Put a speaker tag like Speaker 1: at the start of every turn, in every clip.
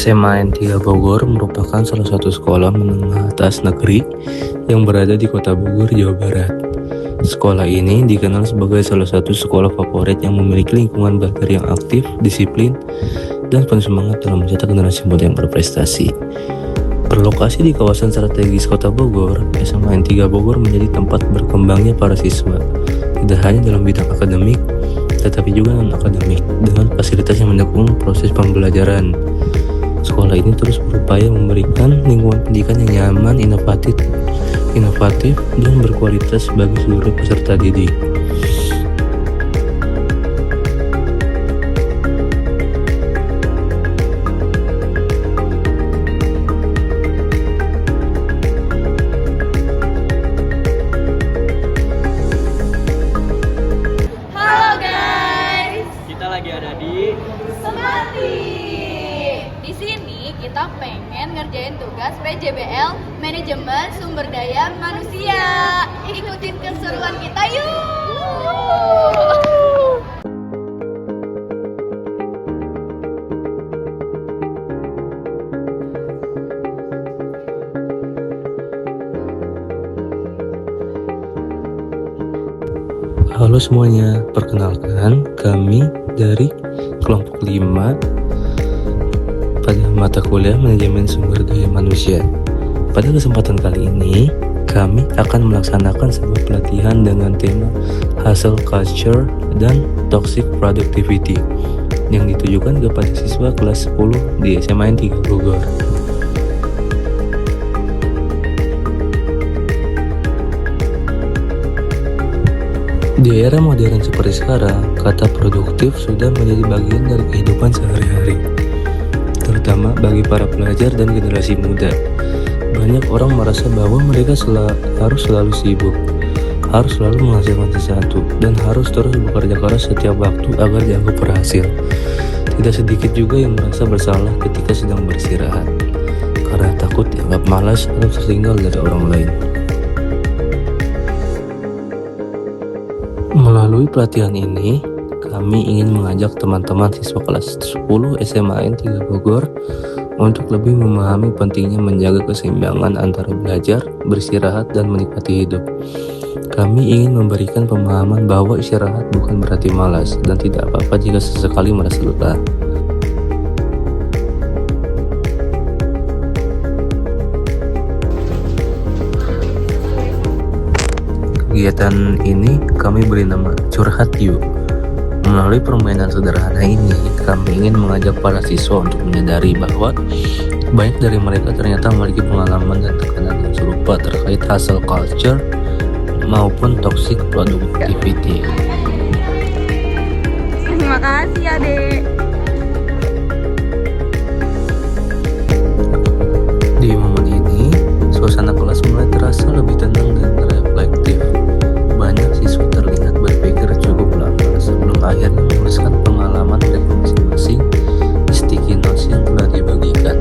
Speaker 1: SMA N3 Bogor merupakan salah satu sekolah menengah atas negeri yang berada di Kota Bogor, Jawa Barat. Sekolah ini dikenal sebagai salah satu sekolah favorit yang memiliki lingkungan belajar yang aktif, disiplin, dan penuh semangat dalam mencetak generasi muda yang berprestasi. Berlokasi di kawasan strategis Kota Bogor, SMA N3 Bogor menjadi tempat berkembangnya para siswa, tidak hanya dalam bidang akademik, tetapi juga non-akademik, dengan fasilitas yang mendukung proses pembelajaran. Sekolah ini terus berupaya memberikan lingkungan pendidikan yang nyaman, inovatif, dan berkualitas bagi seluruh peserta didik.
Speaker 2: Halo guys,
Speaker 3: Kita lagi ada di
Speaker 2: Semati. Di sini kita pengen ngerjain tugas PJBL Manajemen Sumber Daya Manusia. Ikutin keseruan kita yuk.
Speaker 1: Halo semuanya, perkenalkan kami dari kelompok 5 pada mata kuliah Manajemen Sumber Daya Manusia. Pada kesempatan kali ini, kami akan melaksanakan sebuah pelatihan dengan tema Hustle Culture dan Toxic Productivity yang ditujukan kepada siswa kelas 10 di SMA N3 Bogor. Di era modern seperti sekarang, kata produktif sudah menjadi bagian dari kehidupan sehari-hari, terutama bagi para pelajar dan generasi muda. Banyak orang merasa bahwa mereka harus selalu sibuk, harus selalu menghasilkan sesuatu, dan harus terus bekerja keras setiap waktu agar dianggap berhasil. Tidak sedikit juga yang merasa bersalah ketika sedang beristirahat, karena takut dianggap malas atau tertinggal dari orang lain. Melalui pelatihan ini, kami ingin mengajak teman-teman siswa kelas 10 SMA N3 Bogor untuk lebih memahami pentingnya menjaga keseimbangan antara belajar, beristirahat, dan menikmati hidup. Kami ingin memberikan pemahaman bahwa istirahat bukan berarti malas dan tidak apa-apa jika sesekali merasa lelah. Kegiatan ini kami beri nama Curhat Yuk. Melalui permainan sederhana ini, kami ingin mengajak para siswa untuk menyadari bahwa banyak dari mereka ternyata memiliki pengalaman dan tekanan yang serupa terkait hustle culture maupun toxic productivity.
Speaker 2: Terima kasih Adek.
Speaker 1: Di momen ini, suasana kelas mulai terasa lebih tenang dan reflektif. Banyak siswa terlihat berpikir cukup lama sebelum akhirnya menuliskan pengalaman mereka masing-masing di sticky notes yang telah dibagikan.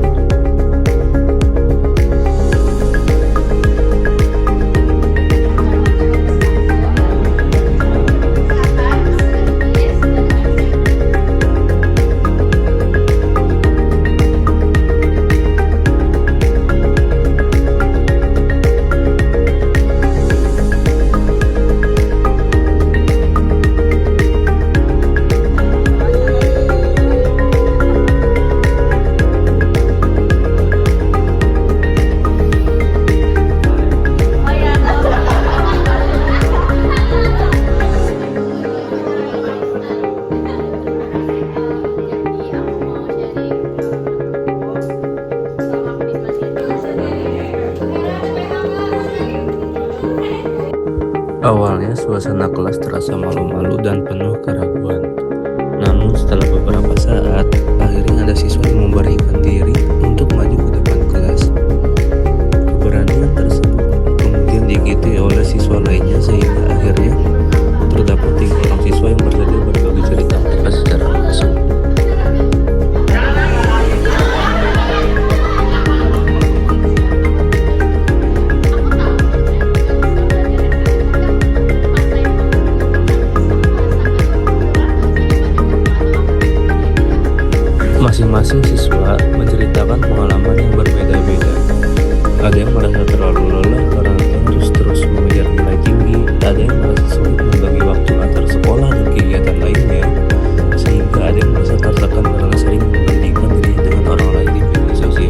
Speaker 1: Awalnya suasana kelas terasa malu-malu dan penuh keraguan. Namun setelah beberapa saat, akhirnya ada siswa yang memberanikan diri untuk maju ke depan kelas. Keberanian tersebut kemudian diikuti oleh siswa lainnya sehingga akhirnya terdapat 3 orang siswa yang bersedia berbagi cerita mereka secara langsung. Masing-masing siswa menceritakan pengalaman yang berbeda-beda. Ada yang merasa terlalu lelah karena harus terus mengejar nilai tinggi, ada yang merasa sulit membagi waktu antar sekolah dan kegiatan lainnya, sehingga ada yang merasa tertekan karena sering membandingkan diri dengan orang lain di media sosial.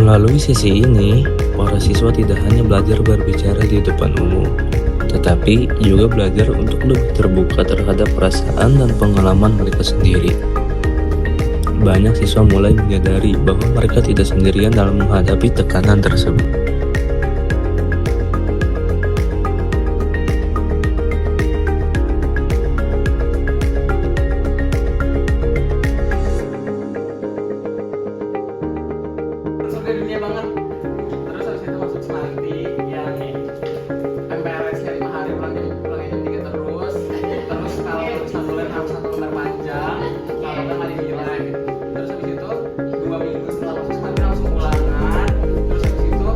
Speaker 1: Melalui sesi ini, para siswa tidak hanya belajar berbicara di depan umum, tetapi juga belajar untuk lebih terbuka terhadap perasaan dan pengalaman mereka sendiri. Banyak siswa mulai menyadari bahwa mereka tidak sendirian dalam menghadapi tekanan tersebut.
Speaker 3: Dunia banget. Terus habis itu masuk Semanti yang MPLS-nya 5 hari pulangnya jam 3 terus kalau satu lembar panjang kalau nggak dinilai gitu. Terus habis itu 2 minggu setelah masuk Semanti langsung ulangan. Terus habis itu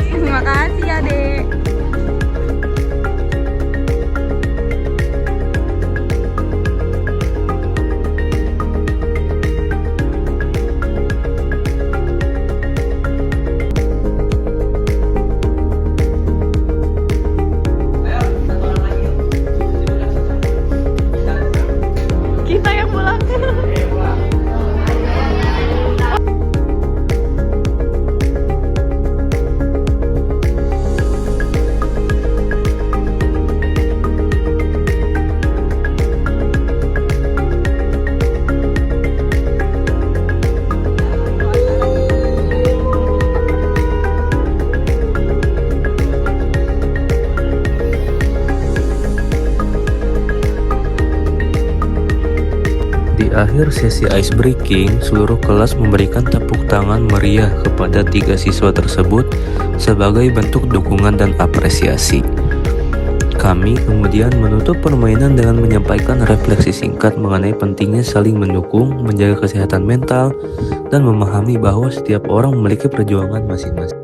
Speaker 2: Terima kasih ya, Dek. Kita yang pulang.
Speaker 1: Di akhir sesi ice breaking, seluruh kelas memberikan tepuk tangan meriah kepada 3 siswa tersebut sebagai bentuk dukungan dan apresiasi. Kami kemudian menutup permainan dengan menyampaikan refleksi singkat mengenai pentingnya saling mendukung, menjaga kesehatan mental, dan memahami bahwa setiap orang memiliki perjuangan masing-masing.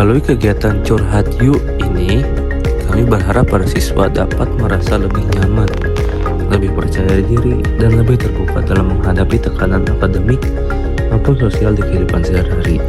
Speaker 1: Melalui kegiatan Curhat Yuk ini, kami berharap para siswa dapat merasa lebih nyaman, lebih percaya diri, dan lebih terbuka dalam menghadapi tekanan akademik maupun sosial di kehidupan sehari-hari.